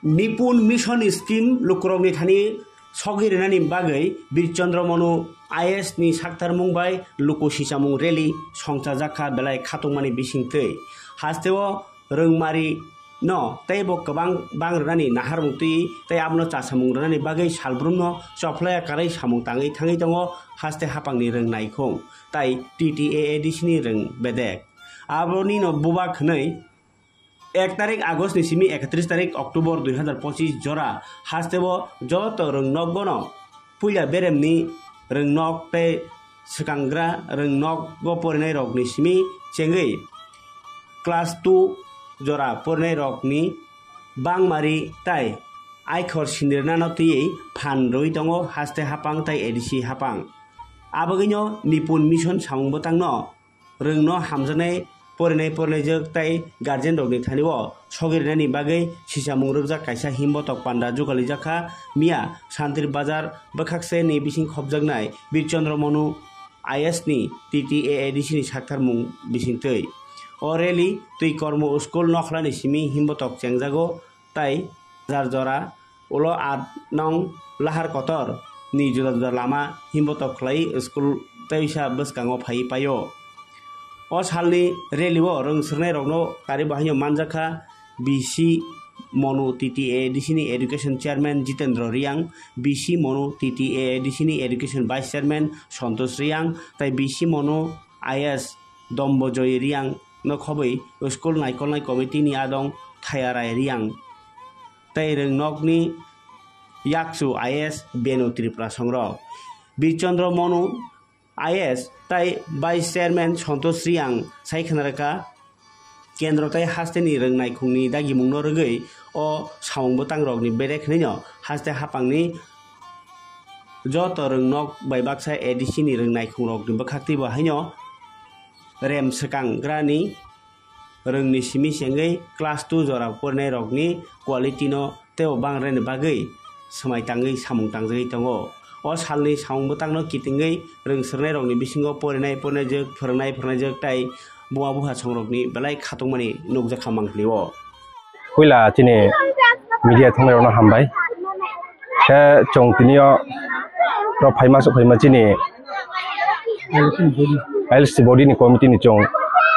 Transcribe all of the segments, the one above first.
निपुण mission scheme लुक्रंनि थानि सगिरनानि बागै बीरचन्द्र Manu IAS नि साक्तार मुंबाय लुको सिसामुं रेली संसा जाखा बेलाय खातंमानि बिसिंथै हास्तेव रोंमारि न तैबो गोबां बांग्रानि नाहार मुक्ति तै आबनो चासामुं रनानि बागै सालब्रुम न चफ्लाया कारै सामुं ताङै थाङै दङ हास्ते हापांनि रोंनायखौ ताई TTAADC रों बेदेक आबोनि न बुबा खनै 1 तारिख आगस्ट निसिमी 31 तारिख अक्टोबर 2025 जरा हास्तेव जत रोंनक गन पुइला बेरेमनि रोंनक तै सिकांग्रा रोंनक ग परिनाय रक निसिमी चेंगै क्लास 2 जरा परिनाय रकनि बांमारि ताई आइखर सिन्दिरना नतियै फानरoi दङ हास्ते हापां ताई ADC हापां आबगैनो निपुण मिशन सामुं बतांनो रोंनो हामजानाय परिनाय जोग ताई गार्जेन रगनि थानिव सगिरनानि बागै सिसामुं रोगजा कायसा हिमबतक पान्डा जुगालि जाखा मिया शान्तिर बाजार बखाकसे नि बिसिं खबजागनाय बीरचन्द्र मनु आईएएस नि TTAADC नि साक्तार मुं बिसिंथै अरेली तुई कर्म स्कुल नखलानि सिमी हिमबतक चेंजागो ताई जारजरा उलो 8 नং लाहार कतर नि जुदा जुदा लामा हिमबतक खलाई स्कुल तैसा बसकांगो फाइ पायो ओ सालनि रेलिव रोंसोरनाय रगनो कारि बाहायो मानजाखा BC मनु TTAADC नि education chairman Jitendra Reang BC Manu TTAADC नि एडुकेशन वाइस चेयरमैन संतोष रियांग ताई BC मनु आईएएस दम्बजय रियांग न खबै स्कुल नायकलनाय कमिटि नि आदं थायाराय रियांग ताई रोंनकनि याक्सु आईएएस बेनु त्रिपुरा संग्रह बीरचन्द्र मनु आईएएस ताई वाइस चेयरमैन संतोष रियांग साइखनारका केंद्र ताई हास्तेनि रोंनाय खुंनि दागि मुंनो रोगै अ सामुंबो तांरगनि बेरेखनैनो हास्ते हापांनि जत रोंनक बायबाक्सा ADC नि रोंनाय खुंरगनि बखाक्ति बाहायनो रेम सकांग्रानि रोंनि सिमी सेंगै क्लास 2 जरा परिनाय रगनि क्वालिटि न तेव बांग्रानि बागै समायताङै सामुं तांजै दङ अ सालनि सामुंबो तांनो कितिङै रोंसोरनाय रगनि बिसिङाव परिनाय जोग फोरोंनाय जोग ताई बुवा बुहा संरगनि बेलाय खातंमानि नगजाखा मांख्लिव हुइला तिने मीडिया थंनायावनो हामबाय हे चों तिनियो र फाइमा तिने आईएएस बॉडी नि कमिटि नि चों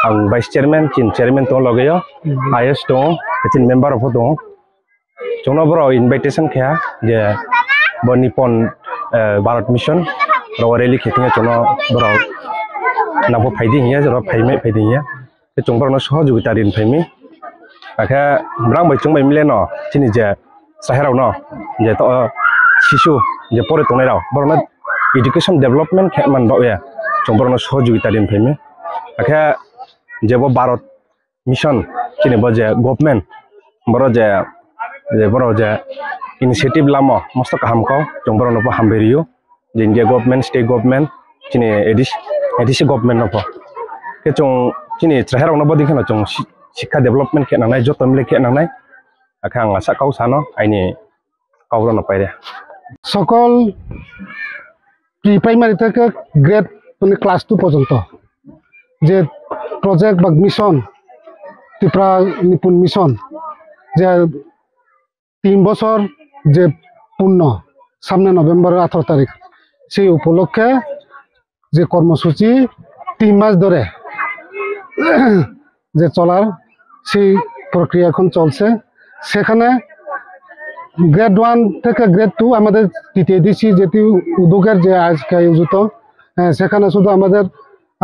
आं वाइस चेयरमैन चिन चेयरमैन तो लगेयो आईएएस दं तिन मेंबर अफ दं चोंनो बरो इनविटेशन खाया जे बनिपन भारत मिशन रो रेली खेतिङा चोंनो बरो नाबो फाइदि हिया जरो फाइमे फाइदि हिया ते चोंबरनो सहयोगिता दिन फाइमी आखा ब्रां बैचों बैमिले न चिनि जे साहेराव न जे तो शिशु जे परे तंनायराव बरनो एजुकेशन डेवलपमेंट खेमान बावे चोंबरनो सहयोगिता दिन फाइमी आखा जेबो भारत मिशन चिनि बजे गवर्नमेंट बरो जे इनिशिएटिव लामो मस्त कामको चोंबरनो बो हामबेरियो जे इंडिया गवर्नमेंट स्टेट गवर्नमेंट चिनि ADC गवर्नमेंट नपो के चों चिनि ट्राहेरावनो बदि खना चों शिक्षा डेवलपमेंट के नांनाय जतमले के नांनाय आखा आं आसा काउ सानो आइनि काउरनो पाइरे सकल प्री प्राइमारि থেকে গ্রেড মানে ক্লাস 2 পর্যন্ত যে প্রজেক্ট বা মিশন ত্রিপুরা নিপুণ মিশন যে 3 বছর যে পূর্ণ সামনে নভেম্বরের 18 তারিখ সেই উপলক্ষে যে কর্মসূচি 3 মাস ধরে যে চলার সেই প্রক্রিয়া এখন চলছে সেখানে গ্রেড 1 থেকে গ্রেড 2 আমাদের TTAADC যেটি উদ্যোগের যে আজকে আয়োজিত সেখানে শুধু আমাদের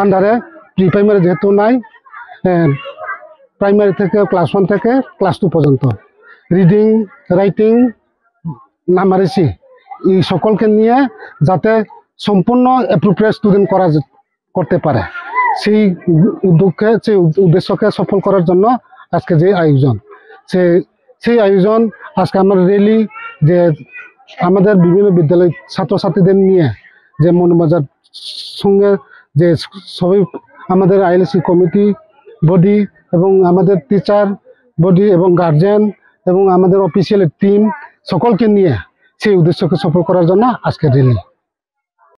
আন্ডারে প্রি প্রাইমারি যেহেতু নাই প্রাইমারি থেকে ক্লাস 1 থেকে ক্লাস 2 পর্যন্ত রিডিং রাইটিং নাম্বারেসি এই সকলকে নিয়ে যাতে সম্পূর্ণ অ্যাপ্রোপ্রিয়েট স্টুডেন্ট করতে পারে সেই উদ্দেশ্যকে সফল করার জন্য আজকে যে আয়োজন সেই আয়োজন আজকে আমরা রেলি যে আমাদের বিভিন্ন বিদ্যালয় ছাত্রছাত্রীদের নিয়ে যে মনোবাজার সঙ্গে যে সবাই আমাদের আইএলসি কমিটি বডি এবং আমাদের টিচার বডি এবং গার্জিয়ান এবং আমাদের অফিসিয়াল টিম সকলকে নিয়ে সেই উদ্দেশ্যকে সফল করার জন্য আজকে রেলি।